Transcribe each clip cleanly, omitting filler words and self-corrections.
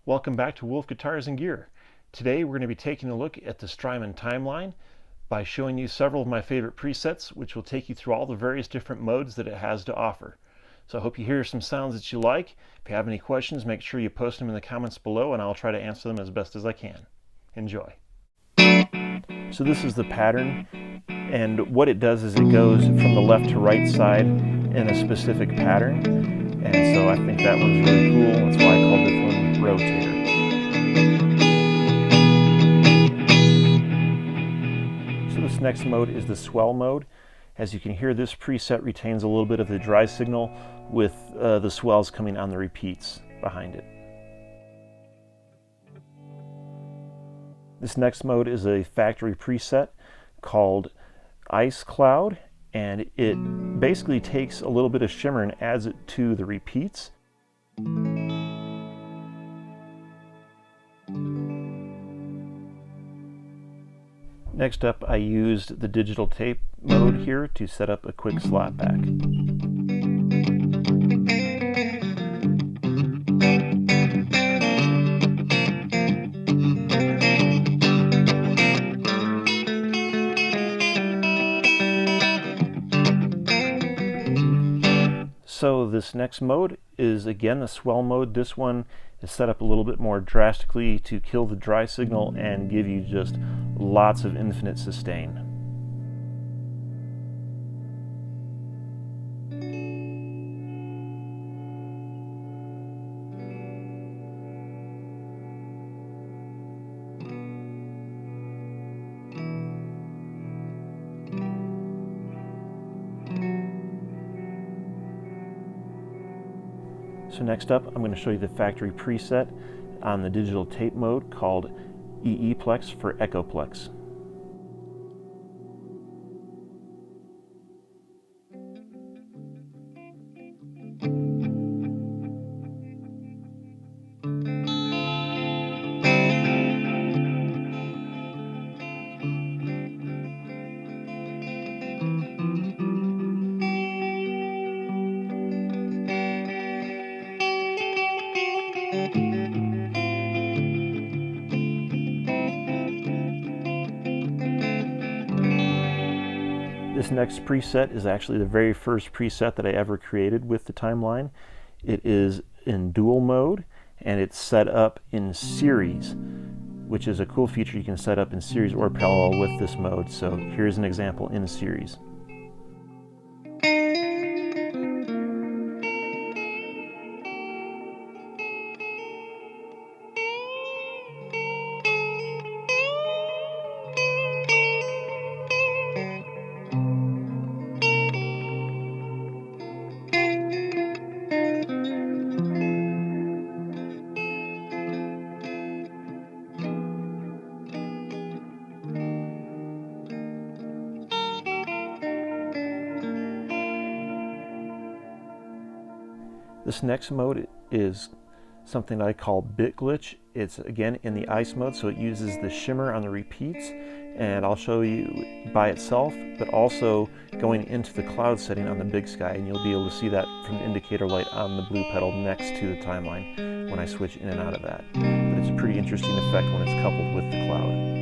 Welcome back to Wolf Guitars and Gear. Today we're going to be taking a look at the Strymon Timeline by showing you several of my favorite presets, which will take you through all the various different modes that it has to offer. So I hope you hear some sounds that you like. If you have any questions, make sure you post them in the comments below and I'll try to answer them as best as I can. Enjoy. So this is the pattern, and what it does is it goes from the left to right side in a specific pattern, and so I think that one's really cool. That's why I called this one Rotator. So this next mode is the Swell mode. As you can hear, this preset retains a little bit of the dry signal with the swells coming on the repeats behind it. This next mode is a factory preset called Ice Cloud, and it basically takes a little bit of shimmer and adds it to the repeats. Next up, I used the digital tape mode here to set up a quick slapback. So this next mode is again the Swell mode. This one is set up a little bit more drastically to kill the dry signal and give you just lots of infinite sustain. So next up, I'm going to show you the factory preset on the digital tape mode called EE-Plex for Echoplex. This next preset is actually the very first preset that I ever created with the timeline. It is in dual mode and it's set up in series, which is a cool feature. You can set up in series or parallel with this mode. So here's an example in series. This next mode is something I call bit glitch. It's again in the ice mode, so it uses the shimmer on the repeats, and I'll show you by itself, but also going into the cloud setting on the big sky, and you'll be able to see that from the indicator light on the blue pedal next to the timeline when I switch in and out of that. But it's a pretty interesting effect when it's coupled with the cloud.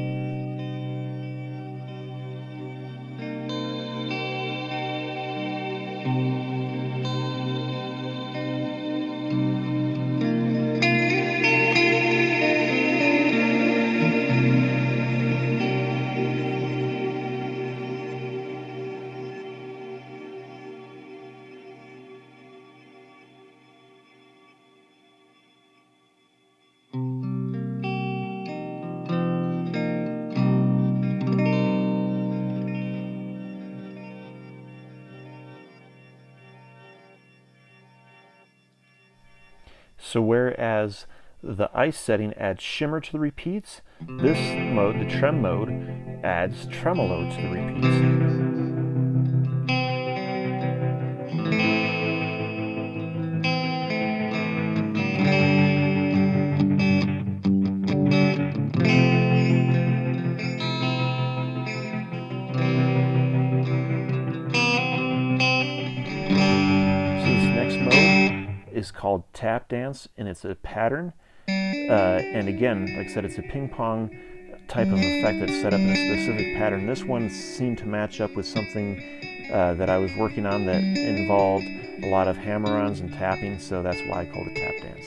So whereas the ice setting adds shimmer to the repeats, this mode, the trem mode, adds tremolo to the repeats. is called Tap Dance, and it's a pattern And again, like I said, it's a ping pong type of effect that's set up in a specific pattern. This one seemed to match up with something that I was working on that involved a lot of hammer-ons and tapping, so that's why I called it tap dance.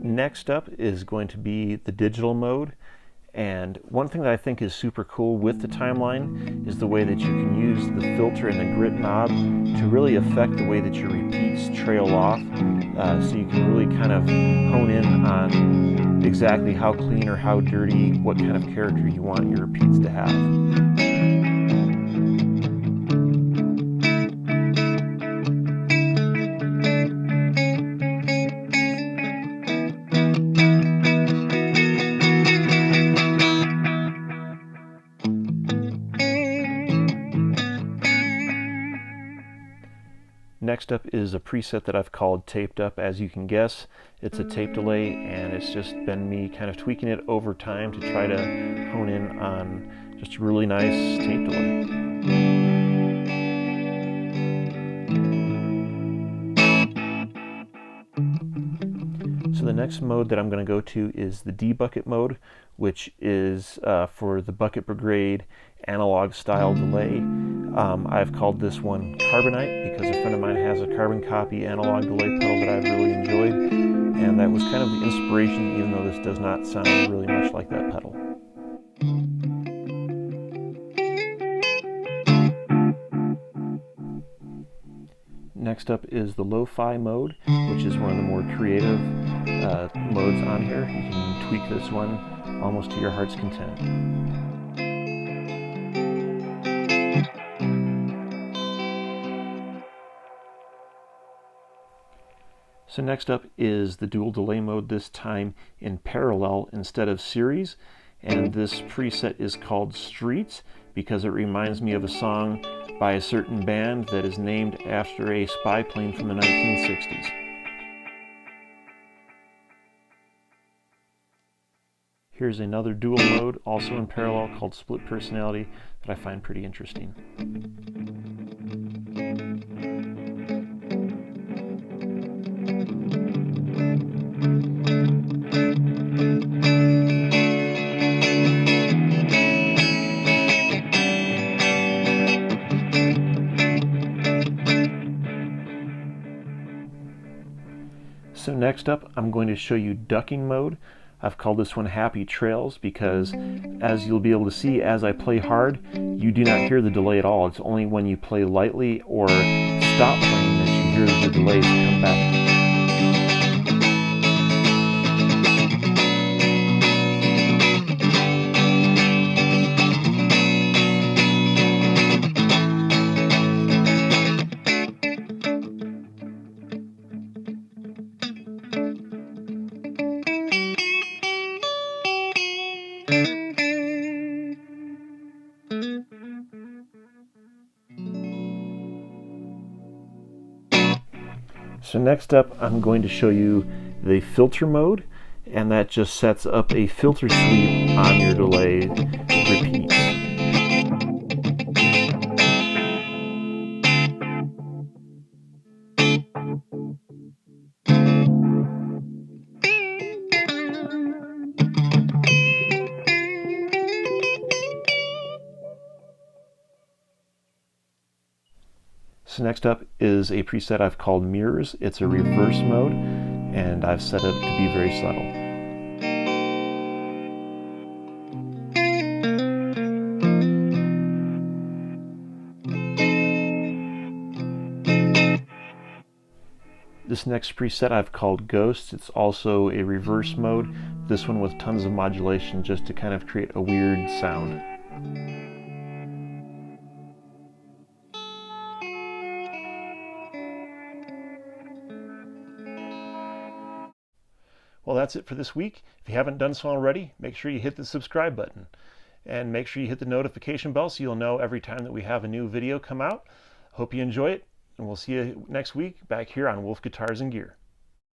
Next up is going to be the digital mode, and one thing that I think is super cool with the timeline is the way that you can use the filter and the grit knob to really affect the way that your repeats trail off, so you can really kind of hone in on exactly how clean or how dirty, what kind of character you want your repeats to have. Next up is a preset that I've called Taped Up. As you can guess, it's a tape delay, and it's just been me kind of tweaking it over time to try to hone in on just a really nice tape delay. So the next mode that I'm going to go to is the dbucket mode, which is for the Bucket Brigade analog style delay. I've called this one Carbonite because a friend of mine has a carbon copy analog delay pedal that I've really enjoyed, and that was kind of the inspiration, even though this does not sound really much like that pedal. Next up is the lo-fi mode, which is one of the more creative modes on here. You can tweak this one almost to your heart's content. So next up is the dual delay mode, this time in parallel instead of series. And this preset is called Streets because it reminds me of a song by a certain band that is named after a spy plane from the 1960s. Here's another dual mode, also in parallel, called Split Personality, that I find pretty interesting. So next up, I'm going to show you ducking mode. I've called this one Happy Trails because, as you'll be able to see as I play hard, you do not hear the delay at all. It's only when you play lightly or stop playing that you hear the delays come back. So next up, I'm going to show you the filter mode, and that just sets up a filter sweep on your delay repeat. So next up is a preset I've called Mirrors. It's a reverse mode, and I've set it to be very subtle. This next preset I've called Ghost. It's also a reverse mode, this one with tons of modulation just to kind of create a weird sound. Well, that's it for this week. If you haven't done so already, make sure you hit the subscribe button. And make sure you hit the notification bell so you'll know every time that we have a new video come out. Hope you enjoy it, and we'll see you next week back here on Wolf Guitars and Gear.